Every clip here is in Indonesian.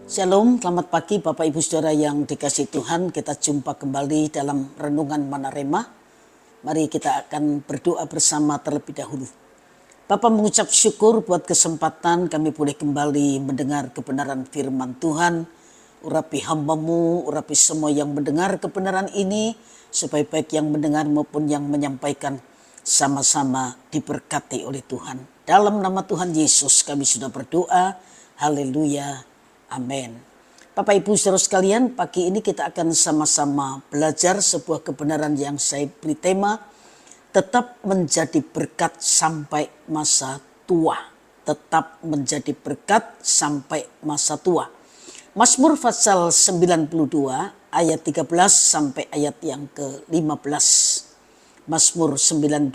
Shalom, selamat pagi Bapak Ibu Saudara yang dikasihi Tuhan. Kita jumpa kembali dalam Renungan Manarema. Mari kita akan berdoa bersama terlebih dahulu. Bapak mengucap syukur buat kesempatan kami boleh kembali mendengar kebenaran firman Tuhan. Urapi hamba-Mu, urapi semua yang mendengar kebenaran ini, supaya baik yang mendengar maupun yang menyampaikan sama-sama diberkati oleh Tuhan. Dalam nama Tuhan Yesus kami sudah berdoa. Haleluya. Amin. Bapak Ibu Saudara sekalian, pagi ini kita akan sama-sama belajar sebuah kebenaran yang saya beri tema tetap menjadi berkat sampai masa tua. Tetap menjadi berkat sampai masa tua. Mazmur pasal 92 ayat 13 sampai ayat yang ke-15. Mazmur 92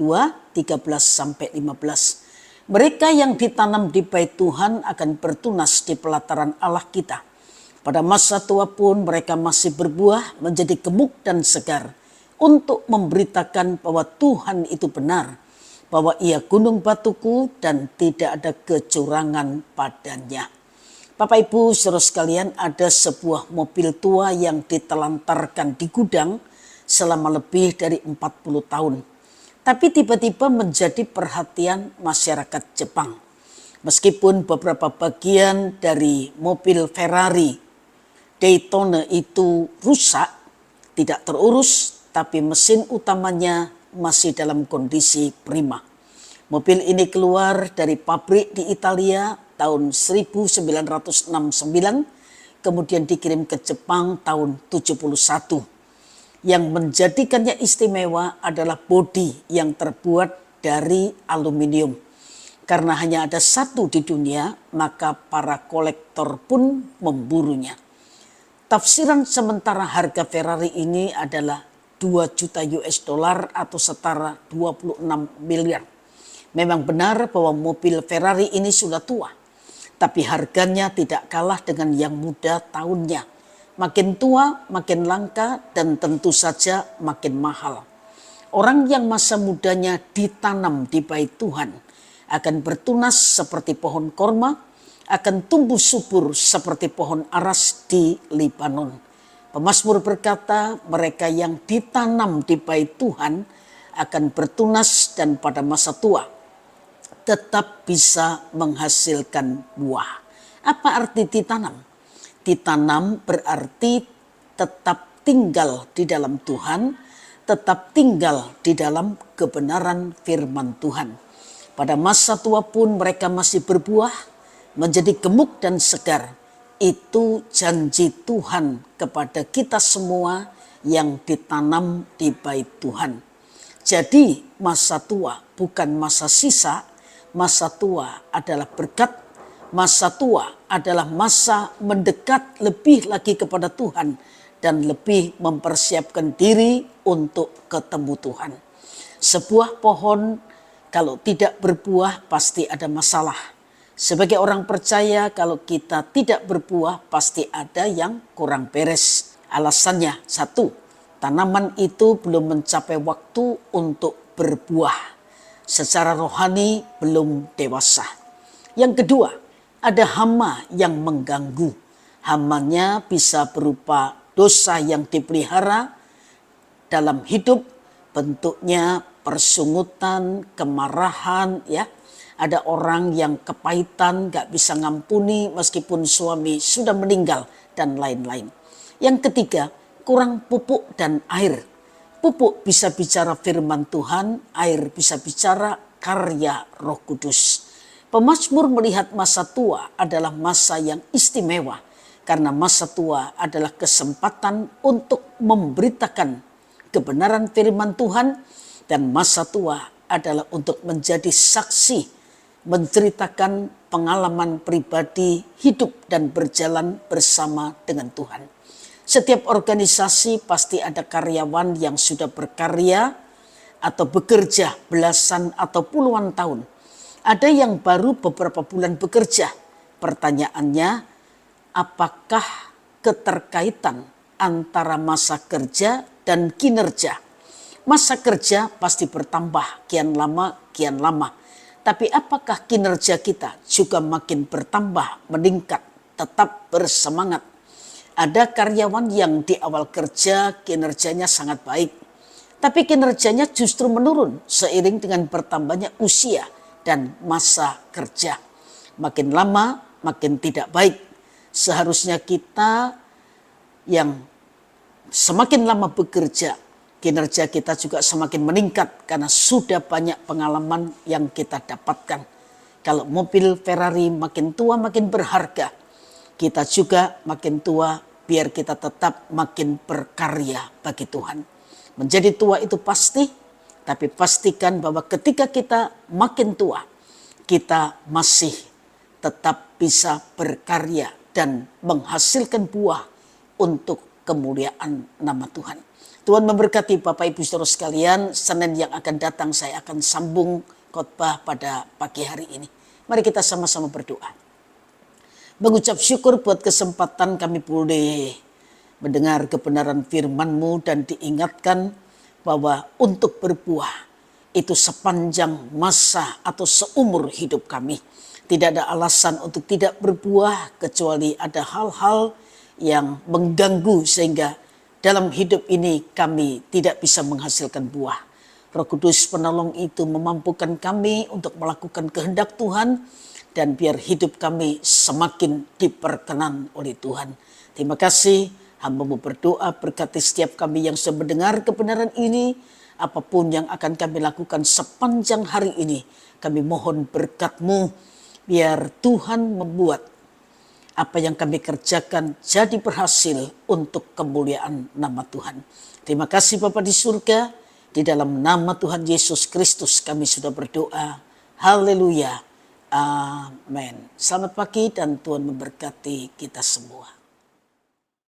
13 sampai 15. Mereka yang ditanam di bait Tuhan akan bertunas di pelataran Allah kita. Pada masa tua pun mereka masih berbuah menjadi gemuk dan segar untuk memberitakan bahwa Tuhan itu benar, bahwa Ia gunung batuku dan tidak ada kecurangan padanya. Bapak Ibu Saudara sekalian, ada sebuah mobil tua yang ditelantarkan di gudang selama lebih dari 40 tahun. Tapi tiba-tiba menjadi perhatian masyarakat Jepang. Meskipun beberapa bagian dari mobil Ferrari Daytona itu rusak, tidak terurus, tapi mesin utamanya masih dalam kondisi prima. Mobil ini keluar dari pabrik di Italia tahun 1969, kemudian dikirim ke Jepang tahun 71. Yang menjadikannya istimewa adalah bodi yang terbuat dari aluminium. Karena hanya ada satu di dunia, maka para kolektor pun memburunya. Tafsiran sementara harga Ferrari ini adalah 2 juta US dollar atau setara 26 miliar. Memang benar bahwa mobil Ferrari ini sudah tua, tapi harganya tidak kalah dengan yang muda tahunnya. Makin tua, makin langka, dan tentu saja makin mahal. Orang yang masa mudanya ditanam di bait Tuhan akan bertunas seperti pohon korma, akan tumbuh subur seperti pohon aras di Libanon. Pemazmur berkata, mereka yang ditanam di bait Tuhan akan bertunas dan pada masa tua tetap bisa menghasilkan buah. Apa arti ditanam? Ditanam berarti tetap tinggal di dalam Tuhan, tetap tinggal di dalam kebenaran firman Tuhan. Pada masa tua pun mereka masih berbuah, menjadi gemuk dan segar. Itu janji Tuhan kepada kita semua yang ditanam di bait Tuhan. Jadi masa tua bukan masa sisa, masa tua adalah berkat. Masa tua adalah masa mendekat lebih lagi kepada Tuhan dan lebih mempersiapkan diri untuk ketemu Tuhan. Sebuah pohon kalau tidak berbuah pasti ada masalah. Sebagai orang percaya kalau kita tidak berbuah pasti ada yang kurang beres. Alasannya satu, tanaman itu belum mencapai waktu untuk berbuah. Secara rohani belum dewasa. Yang kedua, ada hama yang mengganggu. Hamanya bisa berupa dosa yang dipelihara dalam hidup, bentuknya persungutan, kemarahan, ya. Ada orang yang kepahitan, gak bisa ngampuni meskipun suami sudah meninggal dan lain-lain. Yang ketiga, kurang pupuk dan air. Pupuk bisa bicara firman Tuhan, air bisa bicara karya Roh Kudus. Pemazmur melihat masa tua adalah masa yang istimewa karena masa tua adalah kesempatan untuk memberitakan kebenaran firman Tuhan dan masa tua adalah untuk menjadi saksi, menceritakan pengalaman pribadi hidup dan berjalan bersama dengan Tuhan. Setiap organisasi pasti ada karyawan yang sudah berkarya atau bekerja belasan atau puluhan tahun. Ada yang baru beberapa bulan bekerja. Pertanyaannya, apakah keterkaitan antara masa kerja dan kinerja? Masa kerja pasti bertambah kian lama. Tapi apakah kinerja kita juga makin bertambah, meningkat? tetap bersemangat. Ada karyawan yang di awal kerja kinerjanya sangat baik, tapi kinerjanya justru menurun seiring dengan bertambahnya usia dan masa kerja. Makin lama makin tidak baik. Seharusnya kita yang semakin lama bekerja, kinerja kita juga semakin meningkat karena sudah banyak pengalaman yang kita dapatkan. Kalau mobil Ferrari makin tua makin berharga, kita juga makin tua biar kita tetap makin berkarya bagi Tuhan. Menjadi tua itu pasti, tapi pastikan bahwa ketika kita makin tua, kita masih tetap bisa berkarya dan menghasilkan buah untuk kemuliaan nama Tuhan. Tuhan memberkati Bapak Ibu Saudara sekalian. Senin yang akan datang saya akan sambung khotbah pada pagi hari ini. Mari kita sama-sama berdoa. Mengucap syukur buat kesempatan kami boleh mendengar kebenaran firman-Mu dan diingatkan bahwa untuk berbuah itu sepanjang masa atau seumur hidup kami. Tidak ada alasan untuk tidak berbuah kecuali ada hal-hal yang mengganggu sehingga dalam hidup ini kami tidak bisa menghasilkan buah. Roh Kudus penolong itu memampukan kami untuk melakukan kehendak Tuhan dan biar hidup kami semakin diperkenan oleh Tuhan. Terima kasih, hamba-Mu berdoa berkati setiap kami yang sudah mendengar kebenaran ini. Apapun yang akan kami lakukan sepanjang hari ini, kami mohon berkat-Mu biar Tuhan membuat apa yang kami kerjakan jadi berhasil untuk kemuliaan nama Tuhan. Terima kasih Bapa di surga, di dalam nama Tuhan Yesus Kristus kami sudah berdoa. Haleluya. Amin. Selamat pagi dan Tuhan memberkati kita semua.